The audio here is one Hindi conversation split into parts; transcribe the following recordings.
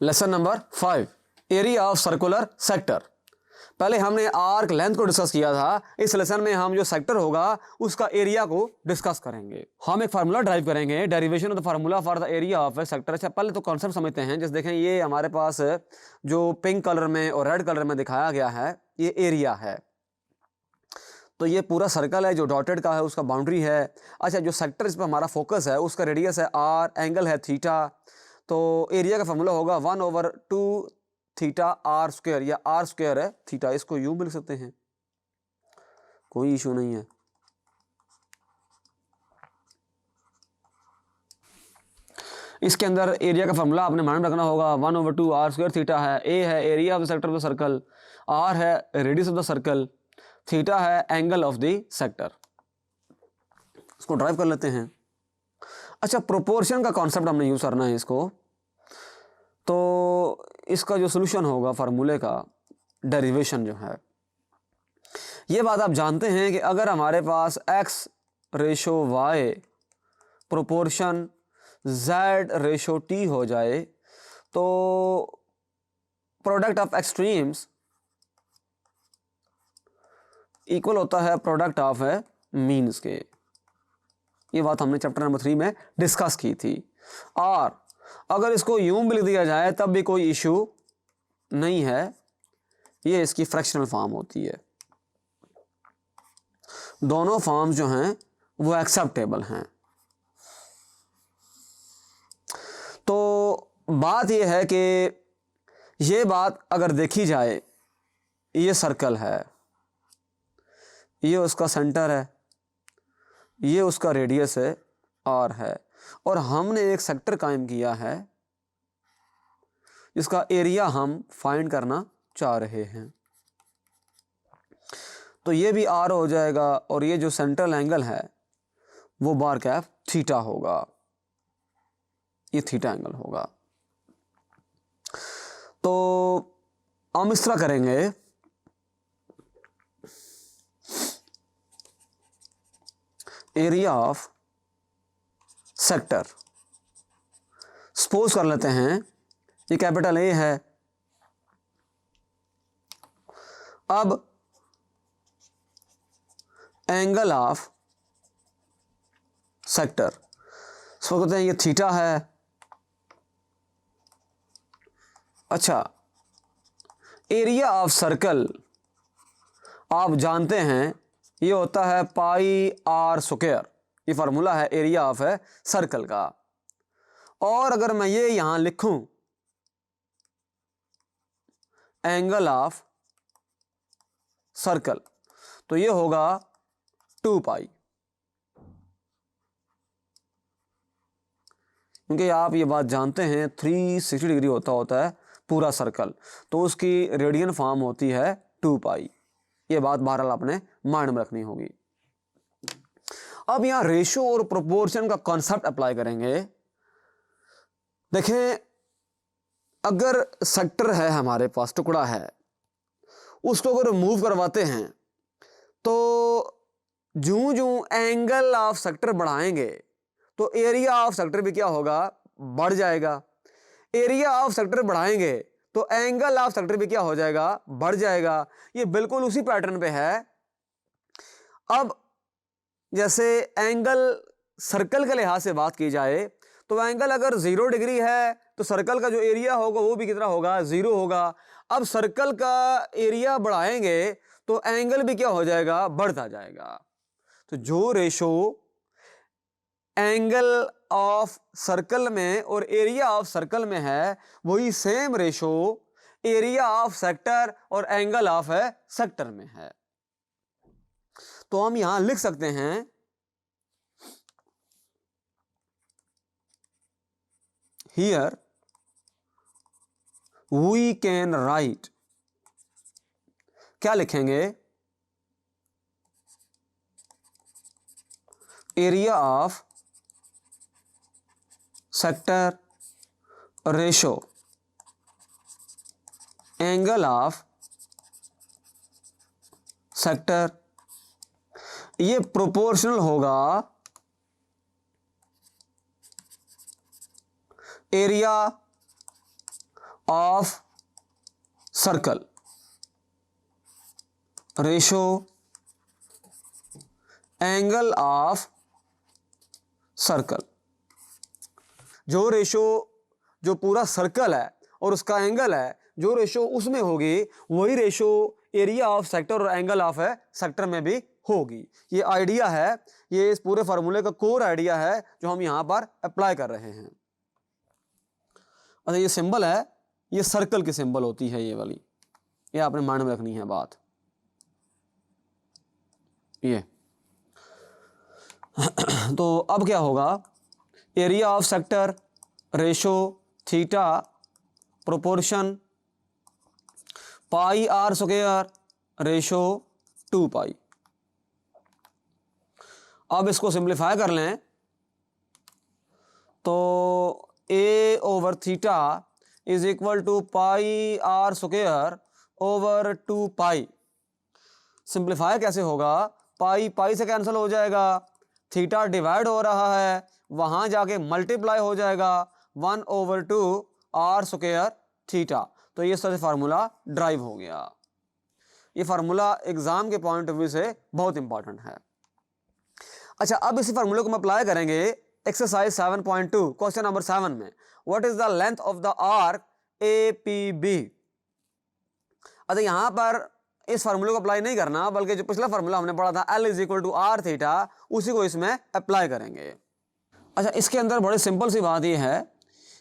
Lesson number 5, area of circular sector. पहले हमने आर्क लेंथ को डिस्कस किया था। इस लेसन में हम जो सेक्टर होगा उसका एरिया को डिस्कस करेंगे। हम एक फार्मूला ड्राइव करेंगे, derivation of the formula for the area of A sector. अच्छा, पहले तो कॉन्सेप्ट समझते हैं। जैसे देखें, ये हमारे पास जो पिंक कलर में और रेड कलर में दिखाया गया है, ये एरिया है। तो ये पूरा सर्कल है जो डॉटेड का है, उसका बाउंड्री है। अच्छा, जो सेक्टर इस पर हमारा फोकस है, उसका रेडियस है आर, एंगल है थीटा। तो एरिया का फार्मूला होगा 1/2 थीटा आर स्क्वायर, या आर स्क्वायर है थीटा। इसको यूं भी लिख सकते हैं, कोई इशू नहीं है। इसके अंदर एरिया का फार्मूला आपने मालूम रखना होगा, 1/2 आर स्क्वायर थीटा है। ए है area of the sector of the circle, r है radius of the circle, theta है एंगल ऑफ द सेक्टर। इसको ड्राइव कर लेते हैं। अच्छा, प्रोपोर्शन का कॉन्सेप्ट हमने यूज करना है इसको। तो इसका जो सोल्यूशन होगा फार्मूले का, डेरिवेशन जो है, ये बात आप जानते हैं कि अगर हमारे पास x ratio y proportion z ratio t हो जाए, तो प्रोडक्ट ऑफ एक्सट्रीम्स इक्वल होता है प्रोडक्ट ऑफ मीन्स के। ये बात हमने चैप्टर नंबर 3 में डिस्कस की थी। और अगर इसको यूं भी लिख दिया जाए तब भी कोई इशू नहीं है, ये इसकी फ्रैक्शनल फॉर्म होती है। दोनों फॉर्म्स जो हैं वो एक्सेप्टेबल हैं। तो बात ये है कि ये बात अगर देखी जाए, ये सर्कल है, ये उसका सेंटर है, ये उसका रेडियस है आर है, और हमने एक सेक्टर कायम किया है जिसका एरिया हम फाइंड करना चाह रहे हैं। तो ये भी आर हो जाएगा, और ये जो सेंट्रल एंगल है वो बार कैप थीटा होगा, ये थीटा एंगल होगा। तो हम इस तरह करेंगे, एरिया ऑफ सेक्टर सपोज कर लेते हैं ये कैपिटल ए है। अब एंगल ऑफ सेक्टर सपोज करते हैं ये थीटा है। अच्छा, एरिया ऑफ सर्कल आप जानते हैं ये होता है पाई आर स्क्वायर। ये फार्मूला है एरिया ऑफ सर्कल का। और अगर मैं ये यहां लिखूं एंगल ऑफ सर्कल, तो ये होगा 2 पाई। क्योंकि आप ये बात जानते हैं 360 डिग्री होता है पूरा सर्कल, तो उसकी रेडियन फॉर्म होती है 2 पाई। ये बात बहरहाल आपने माइंड में रखनी होगी। अब यहां रेशो और प्रोपोर्शन का कॉन्सेप्ट अप्लाई करेंगे। देखें, अगर सेक्टर है हमारे पास, टुकड़ा है, उसको अगर मूव करवाते हैं तो जूं एंगल ऑफ सेक्टर बढ़ाएंगे तो एरिया ऑफ सेक्टर भी क्या होगा, बढ़ जाएगा। एरिया ऑफ सेक्टर बढ़ाएंगे तो एंगल ऑफ सेक्टर भी क्या हो जाएगा, बढ़ जाएगा। ये बिल्कुल उसी पैटर्न पे है। अब जैसे एंगल सर्कल के लिहाज से बात की जाए तो एंगल अगर 0 डिग्री है तो सर्कल का जो एरिया होगा वो भी कितना होगा, 0 होगा। अब सर्कल का एरिया बढ़ाएंगे तो एंगल भी क्या हो जाएगा, बढ़ता जाएगा। तो जो रेशो एंगल ऑफ सर्कल में और एरिया ऑफ सर्कल में है, वही same ratio area of sector और एंगल ऑफ सेक्टर में है। तो हम यहां लिख सकते हैं here we can write, क्या लिखेंगे, area of sector ratio angle of sector, ये प्रोपोर्शनल होगा area of circle, ratio angle of circle. जो रेशो जो पूरा सर्कल है और उसका एंगल है, जो रेशो उसमें होगी वही रेशो एरिया ऑफ सेक्टर और एंगल ऑफ सेक्टर में भी होगी। ये आइडिया है, ये इस पूरे फार्मूले का कोर आइडिया है जो हम यहां पर अप्लाई कर रहे हैं। अच्छा, ये सिंबल है, ये सर्कल की सिंबल होती है ये वाली, ये आपने माइंड में रखनी है बात। ये तो अब क्या होगा, area of sector ratio theta proportion pi r square ratio 2 pi. अब इसको सिंप्लीफाई कर लें तो a over theta is equal to pi r square over 2 pi. Simplify कैसे होगा, पाई पाई से कैंसिल हो जाएगा, थीटा डिवाइड हो रहा है, वहां जाके मल्टीप्लाई हो जाएगा 1 ओवर 2 आर स्क्वायर थीटा। तो ये सारे फार्मूला ड्राइव हो गया। ये फार्मूला एग्जाम के पॉइंट ऑफ व्यू से बहुत इंपॉर्टेंट है। अच्छा, अब इसी फार्मूले को हम अप्लाई करेंगे एक्सरसाइज 7.2 क्वेश्चन नंबर 7 में। What is the length of the arc APB। अच्छा, यहां पर इस फार्मूले को अप्लाई नहीं करना, बल्कि जो पिछला फार्मूला हमने पढ़ा था L is equal to r theta, उसी को इसमें अप्लाई करेंगे। अच्छा, इसके अंदर बड़ी सिंपल सी बात यह है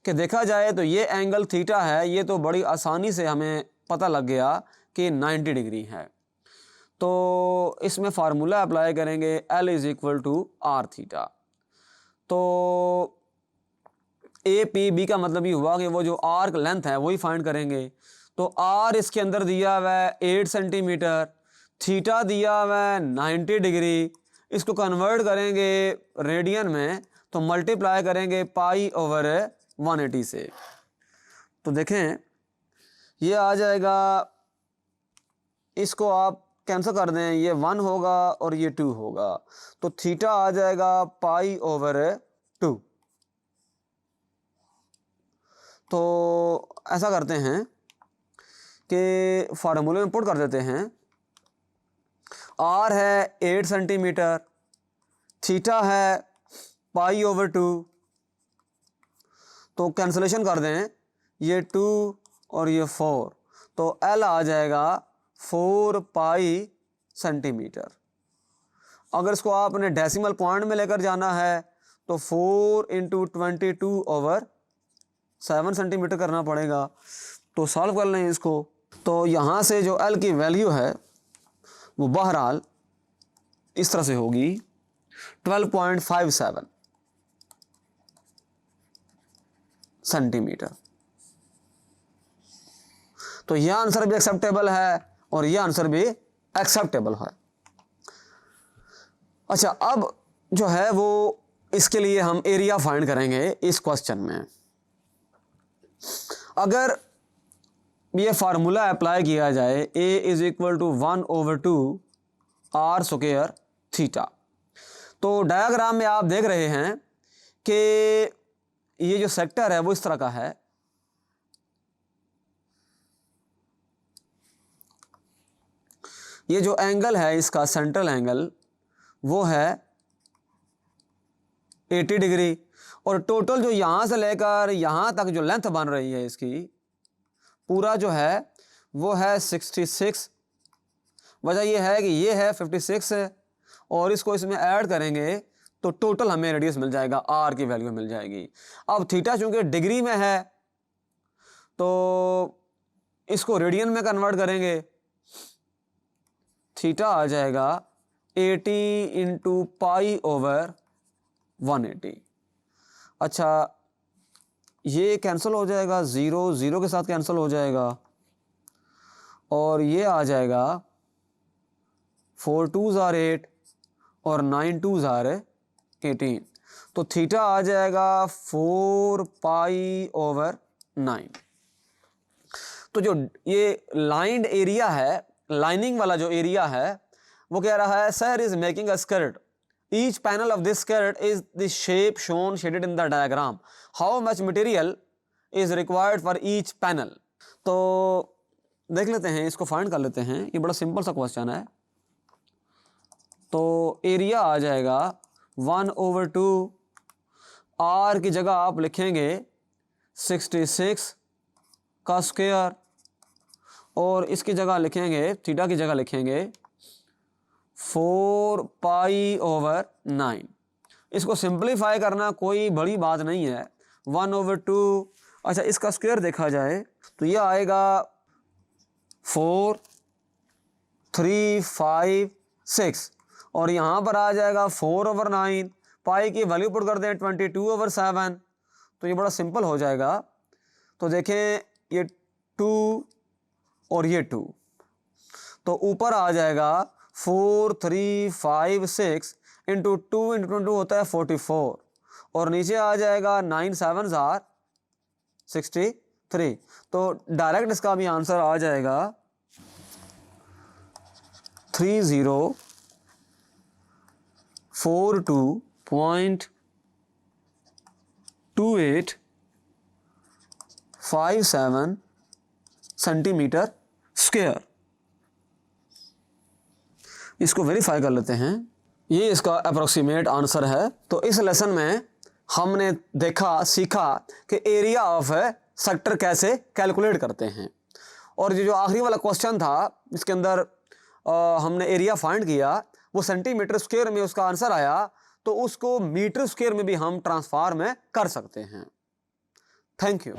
कि देखा जाए तो ये एंगल थीटा है, ये तो बड़ी आसानी से हमें पता लग गया कि 90 डिग्री है। तो इसमें फार्मूला अप्लाई करेंगे L is equal to r theta. तो APB का मतलब ये हुआ कि वो जो आर्क लेंथ है वही फाइंड करेंगे। तो R इसके अंदर दिया हुआ है 8 सेंटीमीटर, थीटा दिया हुआ है 90 डिग्री, इसको कन्वर्ट करेंगे रेडियन में तो मल्टीप्लाई करेंगे पाई ओवर 180 से। तो देखें ये आ जाएगा, इसको आप कैंसिल कर दें, ये 1 होगा और ये 2 होगा, तो थीटा आ जाएगा पाई ओवर 2। तो ऐसा करते हैं कि फार्मूले में पुट कर देते हैं, R है 8 सेंटीमीटर, थीटा है पाई ओवर 2, तो कैंसलेशन कर दें, ये 2 और ये 4, तो L आ जाएगा 4 पाई सेंटीमीटर। अगर इसको आपने डेसिमल पॉइंट में लेकर जाना है तो 4 इंटू 22 ओवर 7 सेंटीमीटर करना पड़ेगा। तो सॉल्व कर लें इसको, तो यहाँ से जो L की वैल्यू है वो बहरहाल इस तरह से होगी 12.57 सेंटीमीटर। तो यह आंसर भी एक्सेप्टेबल है और यह आंसर भी एक्सेप्टेबल है। अच्छा, अब जो है वो इसके लिए हम एरिया फाइंड करेंगे इस क्वेश्चन में। अगर ये फार्मूला अप्लाई किया जाए A is equal to 1 over 2 r square theta, तो डायग्राम में आप देख रहे हैं कि ये जो सेक्टर है वो इस तरह का है। ये जो एंगल है इसका सेंट्रल एंगल वो है 80 डिग्री, और टोटल जो यहां से लेकर यहां तक जो लेंथ बन रही है इसकी पूरा जो है वो है 66। वजह ये है कि ये है 56 है और इसको इसमें ऐड करेंगे तो टोटल हमें रेडियस मिल जाएगा, आर की वैल्यू मिल जाएगी। अब थीटा चूंकि डिग्री में है तो इसको रेडियन में कन्वर्ट करेंगे, थीटा आ जाएगा 80 इंटू पाई ओवर 180। अच्छा, ये कैंसिल हो जाएगा, 0 0 के साथ कैंसिल हो जाएगा और ये आ जाएगा 4 2s are 8 और 9 2s are 18। तो थीटा आ जाएगा 4 पाई ओवर 9। तो जो ये लाइंड एरिया है, लाइनिंग वाला जो एरिया है वो कह रहा है sir is making a skirt, each panel of this skirt is the shape shown shaded in the diagram, how much material is required for each panel. तो देख लेते हैं, इसको फाइंड कर लेते हैं। ये बड़ा सिंपल सा क्वेश्चन है। तो एरिया आ जाएगा 1/2, आर की जगह आप लिखेंगे 66 का स्क्वायर, और इसकी जगह लिखेंगे, थीटा की जगह लिखेंगे 4π/9। इसको सिंपलीफाई करना कोई बड़ी बात नहीं है। 1/2, अच्छा इसका स्क्वायर देखा जाए तो यह आएगा 4, 3, 5, 6, और यहाँ पर आ जाएगा 4/9। पाई की वैल्यू पुट कर दें 22/7, तो ये बड़ा सिंपल हो जाएगा। तो देखें ये 2 और ये 2, तो ऊपर आ जाएगा 4, 3, 5, 6 इंटू 2 होता है 44, और नीचे आ जाएगा 9 7 आर 63। तो डायरेक्ट इसका भी आंसर आ जाएगा 3042.2857 सेंटीमीटर स्क्वायर। इसको वेरीफाई कर लेते हैं। ये इसका अप्रोक्सीमेट आंसर है। तो इस लेसन में हमने सीखा कि एरिया ऑफ सेक्टर कैसे कैलकुलेट करते हैं, और ये जो आखिरी वाला क्वेश्चन था इसके अंदर हमने एरिया फाइंड किया, वो सेंटीमीटर स्क्वायर में उसका आंसर आया, तो उसको मीटर स्क्वायर में भी हम ट्रांसफॉर्म कर सकते हैं। Thank you.